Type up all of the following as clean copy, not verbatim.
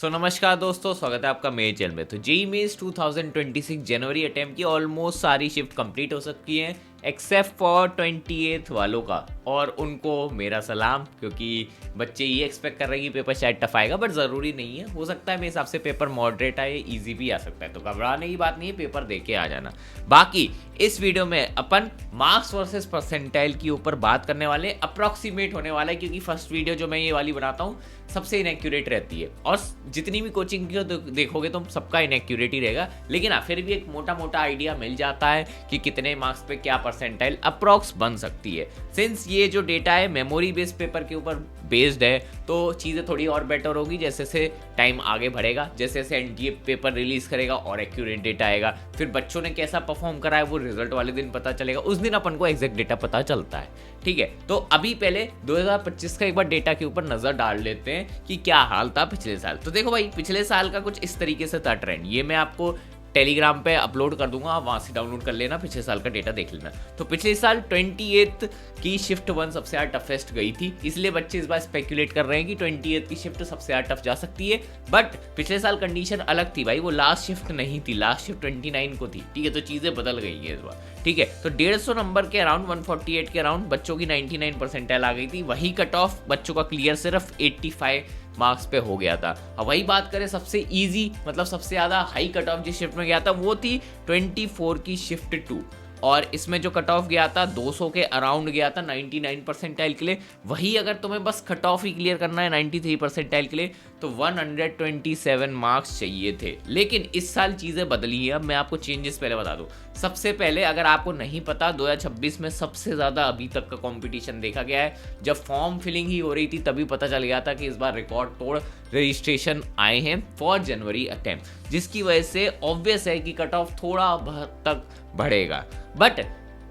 नमस्कार दोस्तों, स्वागत है आपका मेरे चैनल में। तो जेईई मेंस 2026 जनवरी अटेम्प्ट की ऑलमोस्ट सारी शिफ्ट कंप्लीट हो सकती हैं एक्सेप्ट फॉर 28th वालों का, और उनको मेरा सलाम, क्योंकि बच्चे ये एक्सपेक्ट कर रहे हैं कि पेपर शायद टफ आएगा, बट ज़रूरी नहीं है। हो सकता है मेरे हिसाब से पेपर मॉडरेट आए, इजी भी आ सकता है, तो घबराने की बात नहीं है, पेपर दे के आ जाना। बाकी इस वीडियो में अपन मार्क्स वर्सेस परसेंटाइल के ऊपर बात करने वाले, अप्रॉक्सीमेट होने वाला है, क्योंकि फर्स्ट वीडियो जो मैं ये वाली बनाता हूँ सबसे इनएक्यूरेट रहती है, और जितनी भी कोचिंग की देखोगे तो सबका इनएक्यूरेट ही रहेगा, लेकिन फिर भी एक मोटा मोटा आइडिया मिल जाता है कि कितने मार्क्स पे क्या परसेंटाइल अप्रॉक्स बन सकती है। सिंस ये जो डेटा है मेमोरी बेस्ड पेपर के ऊपर बेस्ड है, तो चीज़ें थोड़ी और बेटर होगी जैसे से टाइम आगे बढ़ेगा, जैसे जैसे एनडीए पेपर रिलीज करेगा और एक्यूरेट डेटा आएगा। फिर बच्चों ने कैसा परफॉर्म करा है वो रिजल्ट वाले दिन पता चलेगा, उस दिन अपन को एग्जैक्ट डेटा पता चलता है। ठीक है, तो अभी पहले 2025 का एक बार डेटा के ऊपर नजर डाल लेते हैं कि क्या हाल था पिछले साल। तो देखो भाई, पिछले साल का कुछ इस तरीके से था ट्रेंड। ये मैं आपको टेलीग्राम पे अपलोड कर दूंगा, आप वहां से डाउनलोड कर लेना, पिछले साल का डेटा देख लेना। तो पिछले साल 28th की शिफ्ट 1 सबसे ज़्यादा टफेस्ट गई थी, इसलिए बच्चे इस बार स्पेकुलेट कर रहे हैं कि 28th की शिफ्ट सबसे ज़्यादा टफ जा सकती है। बट पिछले साल कंडीशन अलग थी भाई, वो लास्ट शिफ्ट नहीं थी, लास्ट शिफ्ट 29 को थी। ठीक है, तो चीज़ें बदल गई है इस बार। ठीक है, तो 150 नंबर के अराउंड 148 के अराउंड बच्चों की 99 परसेंटाइल आ गई थी। वही कट ऑफ बच्चों का क्लियर सिर्फ 85 मार्क्स पे हो गया था। अब वही बात करें सबसे इजी, मतलब सबसे ज़्यादा हाई कट ऑफ जिस शिफ्ट में गया था वो थी 24 की शिफ्ट 2, और इसमें जो कट ऑफ गया था 200 के अराउंड गया था 99 परसेंटाइल के लिए। वही अगर तुम्हें बस कट ऑफ ही क्लियर करना है 93 परसेंटाइल के लिए, तो 127 मार्क्स चाहिए थे। लेकिन इस साल चीज़ें बदली है। अब मैं आपको चेंजेस पहले बता दूं। सबसे पहले, अगर आपको नहीं पता, 2026 में सबसे ज़्यादा अभी तक का कंपटीशन देखा गया है। जब फॉर्म फिलिंग ही हो रही थी तभी पता चल गया था कि इस बार रिकॉर्ड तोड़ रजिस्ट्रेशन आए हैं फॉर जनवरी अटेम्प्ट, जिसकी वजह से ऑब्वियस है कि कट ऑफ थोड़ा तक बढ़ेगा। बट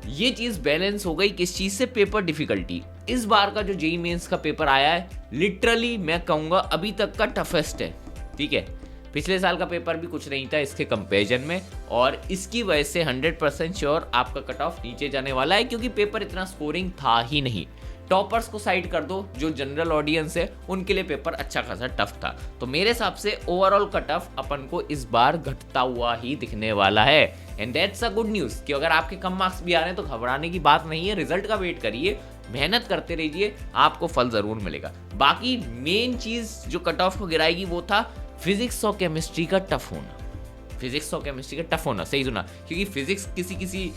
ये चीज़ बैलेंस हो गई किस चीज़ से? Paper difficulty. इस बार का जो जेईई मेंस का पेपर आया है, लिटरली मैं कहूँगा अभी तक का टफेस्ट है। ठीक है, पिछले साल का पेपर भी कुछ नहीं था इसके कंपैरिजन में, और इसकी वजह से 100% श्योर आपका कट ऑफ नीचे जाने वाला है, क्योंकि पेपर इतना स्कोरिंग था ही नहीं। टॉपर्स को साइड कर दो, जो जनरल ऑडियंस है उनके लिए पेपर अच्छा खासा टफ था। तो मेरे हिसाब से ओवरऑल कट ऑफ अपन को इस बार घटता हुआ ही दिखने वाला है, and that's a good news कि अगर आपके कम मार्क्स भी आ रहे हैं तो घबराने की बात नहीं है। रिजल्ट का वेट करिए, मेहनत करते रहिए, आपको फल जरूर मिलेगा। बाकी मेन चीज़ जो कट ऑफ को गिराएगी वो था फिजिक्स और केमिस्ट्री का टफ होना। फिजिक्स और केमिस्ट्री का टफ होना, सही सुना, क्योंकि फिजिक्स किसी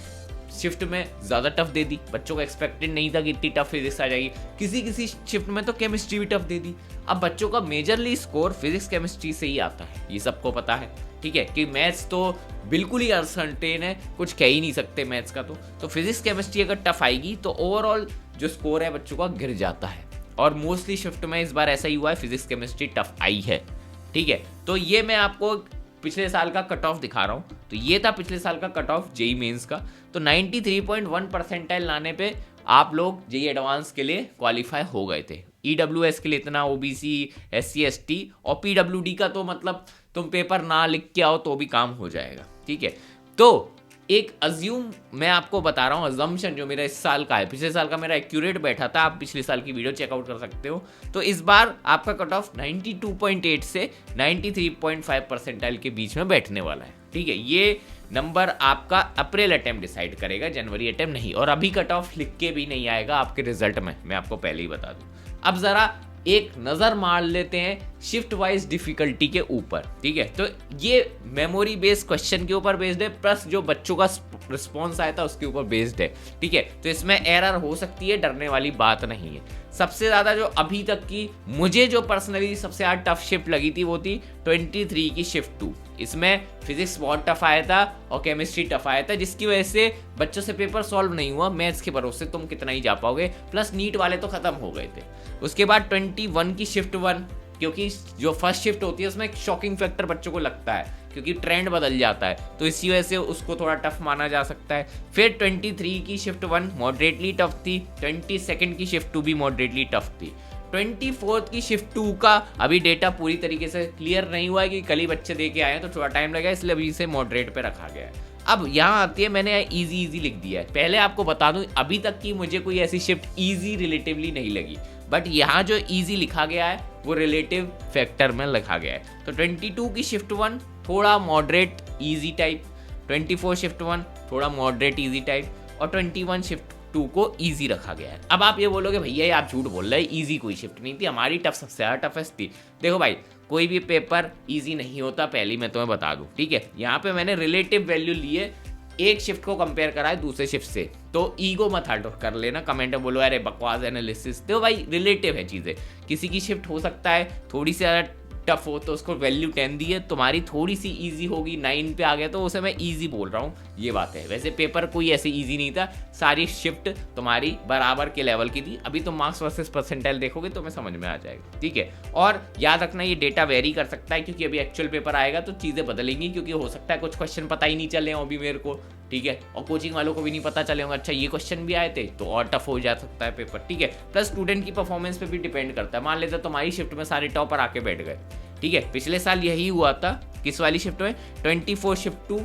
शिफ्ट में ज़्यादा टफ दे दी। बच्चों को एक्सपेक्टेड नहीं था कि इतनी टफ फिजिक्स आ जाएगी। किसी शिफ्ट में तो केमिस्ट्री भी टफ दे दी। अब बच्चों का मेजरली स्कोर फिजिक्स केमिस्ट्री से ही आता है, ये सबको पता है। ठीक है, कि मैथ्स तो बिल्कुल ही अनसर्टेन है, कुछ कह ही नहीं सकते मैथ्स का। तो फिजिक्स केमिस्ट्री अगर टफ आएगी तो ओवरऑल जो स्कोर है बच्चों का गिर जाता है, और मोस्टली शिफ्ट में इस बार ऐसा ही हुआ है, फिजिक्स केमिस्ट्री टफ आई है। ठीक है, तो ये मैं आपको पिछले साल का कट ऑफ दिखा रहा हूँ। तो ये था पिछले साल का कट ऑफ जेईई मेंस का। तो 93.1 परसेंटाइल लाने पे आप लोग जेईई एडवांस के लिए क्वालिफाई हो गए थे। ईडब्ल्यूएस के लिए इतना, ओबीसी, एससी एसटी और पीडब्ल्यूडी का तो मतलब तुम पेपर ना लिख के आओ तो भी काम हो जाएगा। ठीक है, तो एक अज्यूम मैं आपको बता रहा हूँ, अजम्पशन जो मेरा इस साल का है। पिछले साल का मेरा एक्यूरेट बैठा था, आप पिछले साल की वीडियो चेकआउट कर सकते हो। तो इस बार आपका कट ऑफ 92.8 से 93.5 परसेंटाइल के बीच में बैठने वाला है। ठीक है, ये नंबर आपका अप्रैल अटेम्प्ट डिसाइड करेगा, जनवरी अटेम्प्ट नहीं। और अभी कट ऑफ लिख के भी नहीं आएगा आपके रिजल्ट में, मैं आपको पहले ही बता दूं। अब जरा एक नज़र मार लेते हैं शिफ्ट वाइज डिफिकल्टी के ऊपर। ठीक है, तो ये मेमोरी बेस्ड क्वेश्चन के ऊपर बेस्ड है, प्लस जो बच्चों का रिस्पॉन्स आया था उसके ऊपर बेस्ड है। ठीक है, तो इसमें एरर हो सकती है, डरने वाली बात नहीं है। सबसे ज़्यादा जो अभी तक की मुझे जो पर्सनली सबसे ज़्यादा टफ शिफ्ट लगी थी वो थी 23 की शिफ्ट 2। इसमें फिजिक्स बहुत टफ आया था और केमिस्ट्री टफ आया था, जिसकी वजह से बच्चों से पेपर सॉल्व नहीं हुआ। मैथ्स के भरोसे तुम कितना ही जा पाओगे, प्लस नीट वाले तो खत्म हो गए थे। उसके बाद 21 की शिफ्ट 1, क्योंकि जो फर्स्ट शिफ्ट होती है उसमें एक शॉकिंग फैक्टर बच्चों को लगता है, क्योंकि ट्रेंड बदल जाता है, तो इसी वजह से उसको थोड़ा टफ माना जा सकता है। फिर 23 की शिफ्ट 1 मॉडरेटली टफ थी, 22 की शिफ्ट 2 भी मॉडरेटली टफ थी। 24 की शिफ्ट 2 का अभी डेटा पूरी तरीके से क्लियर नहीं हुआ है, कि कल ही बच्चे दे के आए हैं तो थोड़ा टाइम लगा, इसलिए अभी इसे मॉडरेट पे रखा गया है। अब यहाँ आती है, मैंने इजी इजी लिख दिया है। पहले आपको बता दूं अभी तक की मुझे कोई ऐसी शिफ्ट इजी रिलेटिवली नहीं लगी, बट यहाँ जो इजी लिखा गया है वो रिलेटिव फैक्टर में लिखा गया है। तो 22 की शिफ्ट 1 थोड़ा मॉडरेट इजी टाइप, 24 शिफ्ट 1 थोड़ा मॉडरेट इजी टाइप, और 21 शिफ्ट 2 को इजी रखा गया है। अब आप ये बोलोगे भैया ये आप झूठ बोल रहे हैं, इजी कोई शिफ्ट नहीं थी, हमारी टफ सबसे ज़्यादा टफेस्ट थी। देखो भाई कोई भी पेपर इजी नहीं होता, पहले मैं तुम्हें बता दूं, ठीक है। यहाँ पे मैंने रिलेटिव वैल्यू लिए, एक शिफ्ट को कंपेयर करा है दूसरे शिफ्ट से, तो ईगो मत हर्ट कर लेना, कमेंट में बोलो अरे बकवास एनालिसिस। देखो भाई रिलेटिव है चीज़ें, किसी की शिफ्ट हो सकता है थोड़ी सी ज़्यादा टफ हो तो उसको वैल्यू 10 दी है, तुम्हारी थोड़ी सी इजी होगी 9 पे आ गया तो उसे मैं इजी बोल रहा हूँ, ये बात है। वैसे पेपर कोई ऐसे इजी नहीं था, सारी शिफ्ट तुम्हारी बराबर के लेवल की थी। अभी तो मार्क्स वर्सेस परसेंटाइल देखोगे तो मैं समझ में आ जाएगा, ठीक है। और याद रखना ये डेटा वेरी कर सकता है, क्योंकि अभी एक्चुअल पेपर आएगा तो चीज़ें बदलेंगी, क्योंकि हो सकता है कुछ क्वेश्चन पता ही नहीं चले अभी मेरे को, ठीक है, और कोचिंग वालों को भी नहीं पता चले होंगे अच्छा ये क्वेश्चन भी आए थे, तो और टफ हो जा सकता है पेपर, ठीक है। प्लस स्टूडेंट की परफॉर्मेंस पे भी डिपेंड करता है। मान लेते तुम्हारी शिफ्ट में सारे टॉपर आके बैठ गए, ठीक है, पिछले साल यही हुआ था। किस वाली शिफ्ट में? 24 shift 2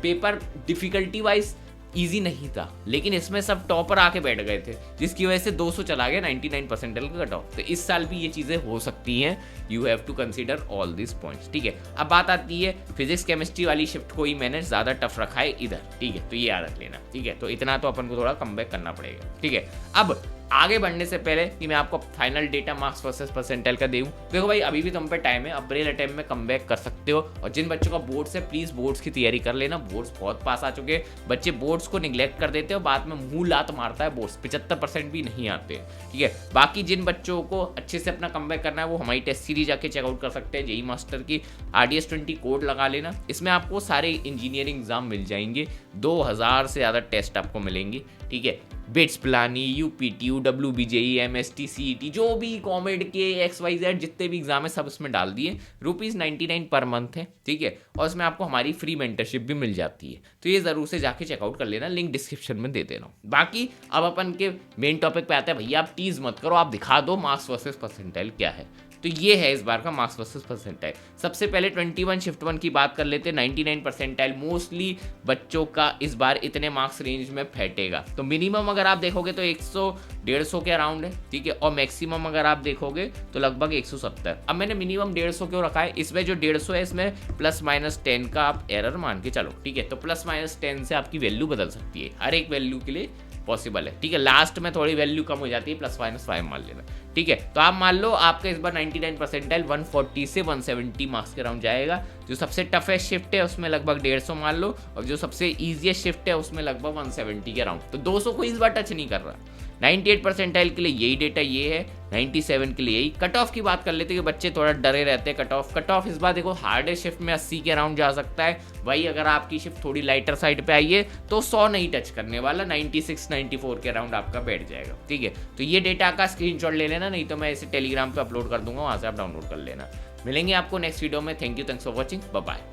paper difficulty wise easy नहीं था, लेकिन इसमें सब टॉपर आके बैठ गए थे, जिसकी वजह से 200 चला गया 99 परसेंटाइल का कट ऑफ। तो इस साल भी ये चीज़ें हो सकती हैं, you have to consider all this points, ठीक है। अब बात आती है फिजिक्स केमिस्ट्री वाली शिफ्ट को ही मैंने ज़्यादा टफ रखा है इधर, ठीक है, तो ये याद रख लेना, ठीक है। तो इतना तो अपन को थोड़ा कम बैक करना पड़ेगा, ठीक है। अब आगे बढ़ने से पहले कि मैं आपको final data marks versus percentile का दूं, देखो भाई अभी भी तुम पे टाइम है, अप्रैल अटेम्प्ट में कम बैक कर सकते हो। और जिन बच्चों का बोर्ड्स है प्लीज़ बोर्ड्स की तैयारी कर लेना, बोर्ड्स बहुत पास आ चुके हैं। बच्चे बोर्ड्स को निगलेक्ट कर देते हो, बाद में मुंह लात मारता है बोर्ड्स, 75% भी नहीं आते, ठीक है। बाकी जिन बच्चों को अच्छे से अपना कम बैक करना है वो हमारी टेस्ट सीरीज जाके चेकआउट कर सकते हैं। जेई मास्टर की RDS 20 कोड लगा लेना, इसमें आपको सारे इंजीनियरिंग एग्जाम मिल जाएंगे, 2000 से ज़्यादा टेस्ट आपको मिलेंगे, ठीक है। Bits Pilani, UPTU, WBJE, MST, CET, जो भी कॉमेड के XYZ जितने भी एग्जाम है सब उसमें डाल दिए। ₹99 पर मंथ है, ठीक है, और उसमें आपको हमारी फ्री मेंटरशिप भी मिल जाती है, तो ये ज़रूर से जाके चेकआउट कर लेना, लिंक डिस्क्रिप्शन में दे देना। बाकी अब अपन के मेन टॉपिक पे आते हैं। भैया आप टीज मत करो, आप दिखा दो मार्क्स वर्सेस परसेंटाइल क्या है। तो ये है इस बार का मार्क्स वर्सेस परसेंटाइल। सबसे पहले 21 शिफ्ट 1 की बात कर लेते हैं। 99 परसेंटाइल मोस्टली बच्चों का इस बार इतने मार्क्स रेंज में फैटेगा। तो मिनिमम अगर आप देखोगे तो 100-150 के अराउंड है, ठीक है, और मैक्सिमम अगर आप देखोगे तो लगभग 170। अब मैंने मिनिमम 150 क्यों रखा है, इसमें जो 150 है इसमें +-10 का आप एरर मान के चलो, ठीक है। तो +-10 से आपकी वैल्यू बदल सकती है, हर एक वैल्यू के लिए पॉसिबल है, ठीक है। लास्ट में थोड़ी वैल्यू कम हो जाती है, +-5 मान लेना, ठीक है। तो आप मान लो आपका इस बार 99 परसेंटाइल 140 से 170 मार्क्स के अराउंड जाएगा। जो सबसे टफेस्ट शिफ्ट है उसमें लगभग 150 मान लो, और जो सबसे ईजीएस्ट शिफ्ट है उसमें लगभग 170 के अराउंड। तो 200 को इस बार टच नहीं कर रहा। 98 परसेंटाइल के लिए यही डेटा ये है, 97 के लिए यही। कट ऑफ की बात कर लेते हैं कि बच्चे थोड़ा डरे रहते हैं कट ऑफ इस बार देखो हार्डेस्ट शिफ्ट में 80 के अराउंड जा सकता है। वही अगर आपकी शिफ्ट थोड़ी लाइटर साइड पे आई है तो 100 नहीं टच करने वाला, 96-94 के अराउंड आपका बैठ जाएगा, ठीक है। तो ये डेटा का स्क्रीनशॉट ले लेना, नहीं तो मैं इसे टेलीग्राम पे अपलोड कर दूंगा, वहां से आप डाउनलोड कर लेना। मिलेंगे आपको नेक्स्ट वीडियो में। Thank you, thanks for watching, bye bye.